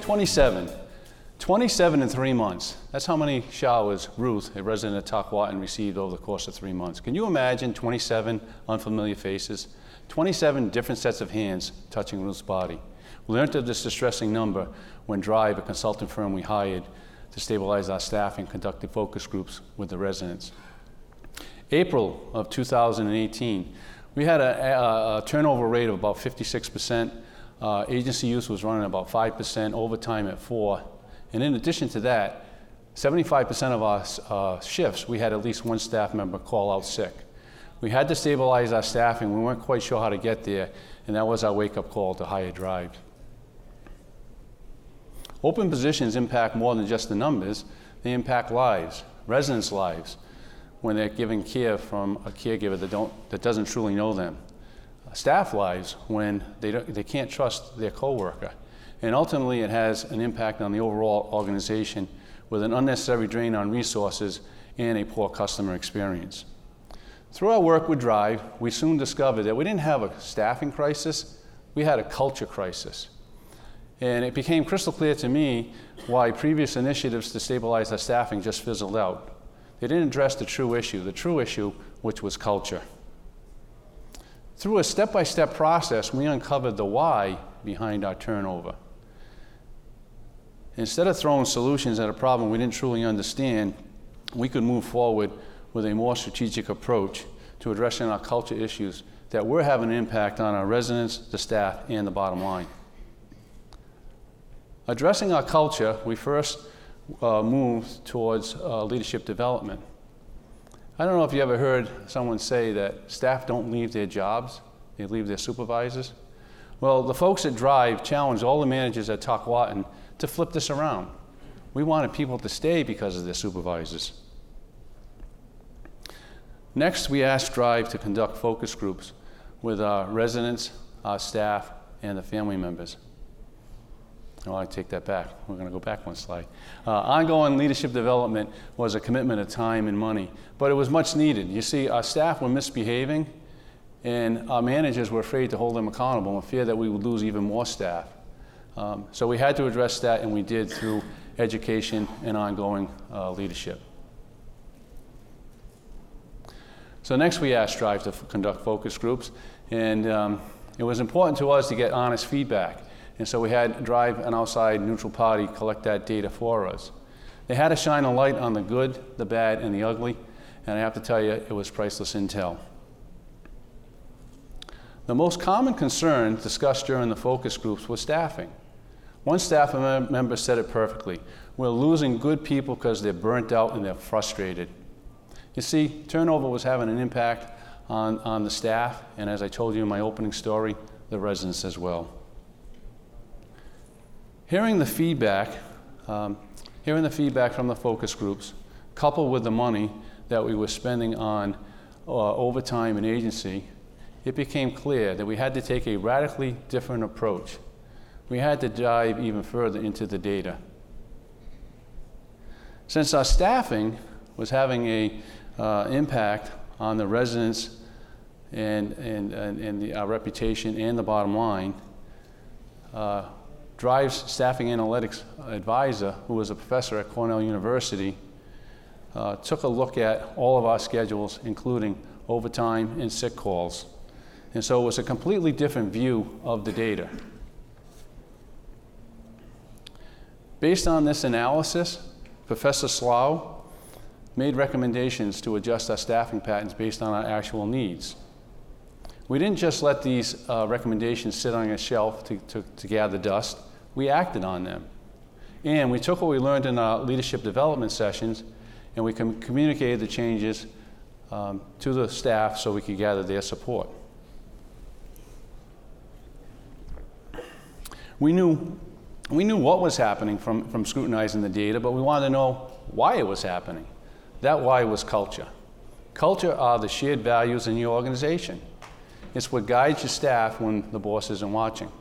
27. 27 in 3 months. That's how many showers Ruth, a resident of Tockwotton, received over the course of 3 months. Can you imagine 27 unfamiliar faces? 27 different sets of hands touching Ruth's body. We learned of this distressing number when Drive, a consulting firm we hired to stabilize our staffing, conducted focus groups with the residents. April of 2018, we had a turnover rate of about 56%. Agency use was running about 5%, overtime at 4%. And in addition to that, 75% of our shifts, we had at least one staff member call out sick. We had to stabilize our staffing. We weren't quite sure how to get there, and that was our wake-up call to hire Drive. Open positions impact more than just the numbers. They impact lives, residents' lives, when they're giving care from a caregiver that doesn't truly know them. Staff lives when they can't trust their coworker. And ultimately, it has an impact on the overall organization with an unnecessary drain on resources and a poor customer experience. Through our work with Drive, we soon discovered that we didn't have a staffing crisis, we had a culture crisis. And it became crystal clear to me why previous initiatives to stabilize our staffing just fizzled out. They didn't address the true issue, which was culture. Through a step-by-step process, we uncovered the why behind our turnover. Instead of throwing solutions at a problem we didn't truly understand, we could move forward with a more strategic approach to addressing our culture issues that were having an impact on our residents, the staff, and the bottom line. Addressing our culture, we first moved towards leadership development. I don't know if you ever heard someone say that staff don't leave their jobs, they leave their supervisors. Well, the folks at Drive challenged all the managers at Tockwotton to flip this around. We wanted people to stay because of their supervisors. Next, we asked Drive to conduct focus groups with our residents, our staff, and the family members. Oh, I take that back. We're going to go back one slide. Ongoing leadership development was a commitment of time and money, but it was much needed. You see, our staff were misbehaving, and our managers were afraid to hold them accountable and fear that we would lose even more staff. So we had to address that, and we did through education and ongoing leadership. So next we asked Drive to conduct focus groups, and it was important to us to get honest feedback. And so we had Drive, an outside neutral party, collect that data for us. They had to shine a light on the good, the bad, and the ugly, and I have to tell you, it was priceless intel. The most common concern discussed during the focus groups was staffing. One staff member said it perfectly: we're losing good people because they're burnt out and they're frustrated. You see, turnover was having an impact on the staff, and as I told you in my opening story, the residents as well. Hearing the feedback from the focus groups, coupled with the money that we were spending on overtime and agency, it became clear that we had to take a radically different approach. We had to dive even further into the data. Since our staffing was having an impact on the residents and our reputation and the bottom line, Drive's staffing analytics advisor, who was a professor at Cornell University, took a look at all of our schedules, including overtime and sick calls. And so it was a completely different view of the data. Based on this analysis, Professor Slough made recommendations to adjust our staffing patterns based on our actual needs. We didn't just let these recommendations sit on a shelf to gather dust. We acted on them. And we took what we learned in our leadership development sessions, and we communicated the changes to the staff so we could gather their support. We knew what was happening from scrutinizing the data, but we wanted to know why it was happening. That why was culture. Culture are the shared values in your organization. It's what guides your staff when the boss isn't watching.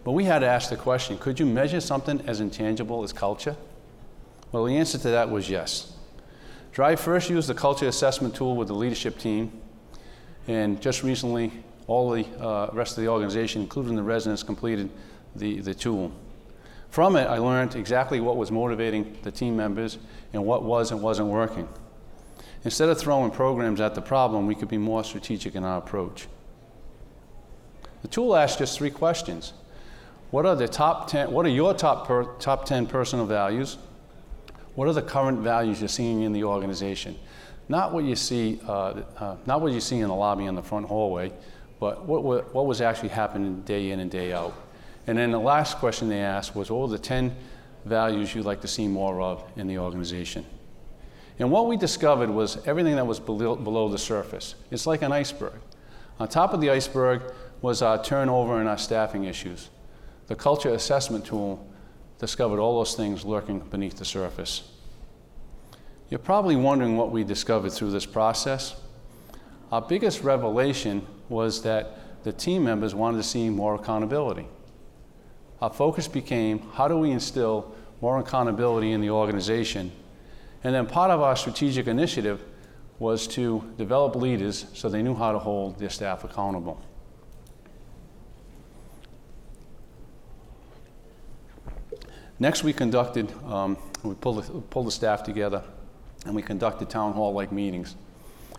But we had to ask the question, could you measure something as intangible as culture? Well, the answer to that was yes. Drive first used the culture assessment tool with the leadership team, and just recently, all the rest of the organization, including the residents, completed the tool. From it, I learned exactly what was motivating the team members and what was and wasn't working. Instead of throwing programs at the problem, we could be more strategic in our approach. The tool asks just 3 questions. What are your top 10 personal values? What are the current values you're seeing in the organization? Not what you see in the lobby in the front hallway, but what was actually happening day in and day out. And then the last question they asked was, what were the 10 values you'd like to see more of in the organization? And what we discovered was everything that was below the surface. It's like an iceberg. On top of the iceberg was our turnover and our staffing issues. The culture assessment tool discovered all those things lurking beneath the surface. You're probably wondering what we discovered through this process. Our biggest revelation was that the team members wanted to see more accountability. Our focus became, how do we instill more accountability in the organization? And then part of our strategic initiative was to develop leaders so they knew how to hold their staff accountable. Next, we pulled the staff together, and we conducted town hall-like meetings.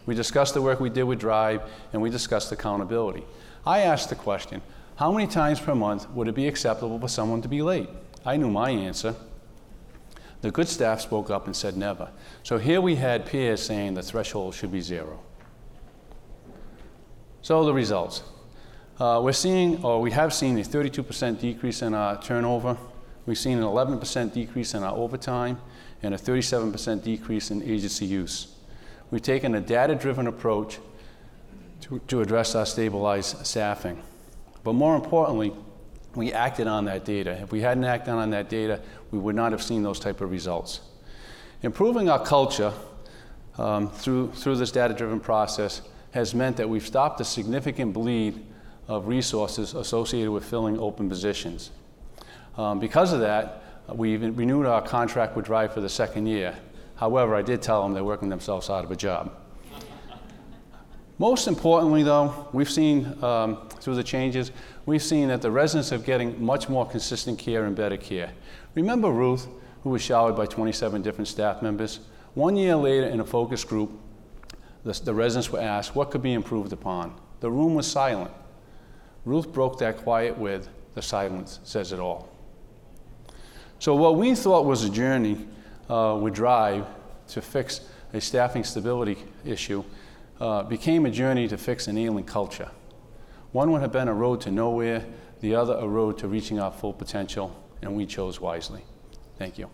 We discussed the work we did with Drive, and we discussed accountability. I asked the question, how many times per month would it be acceptable for someone to be late? I knew my answer. The good staff spoke up and said never. So here we had peers saying the threshold should be 0. So the results. We have seen a 32% decrease in our turnover. We've seen an 11% decrease in our overtime and a 37% decrease in agency use. We've taken a data-driven approach to address our stabilized staffing. But more importantly, we acted on that data. If we hadn't acted on that data, we would not have seen those type of results. Improving our culture through this data-driven process has meant that we've stopped a significant bleed of resources associated with filling open positions. Because of that, we renewed our contract with Drive for the 2nd year. However, I did tell them they're working themselves out of a job. Most importantly, though, we've seen through the changes, we've seen that the residents are getting much more consistent care and better care. Remember Ruth, who was showered by 27 different staff members? 1 year later in a focus group, the residents were asked what could be improved upon. The room was silent. Ruth broke that quiet with, the silence says it all. So what we thought was a journey with Drive to fix a staffing stability issue became a journey to fix an ailing culture. One would have been a road to nowhere, the other a road to reaching our full potential, and we chose wisely. Thank you.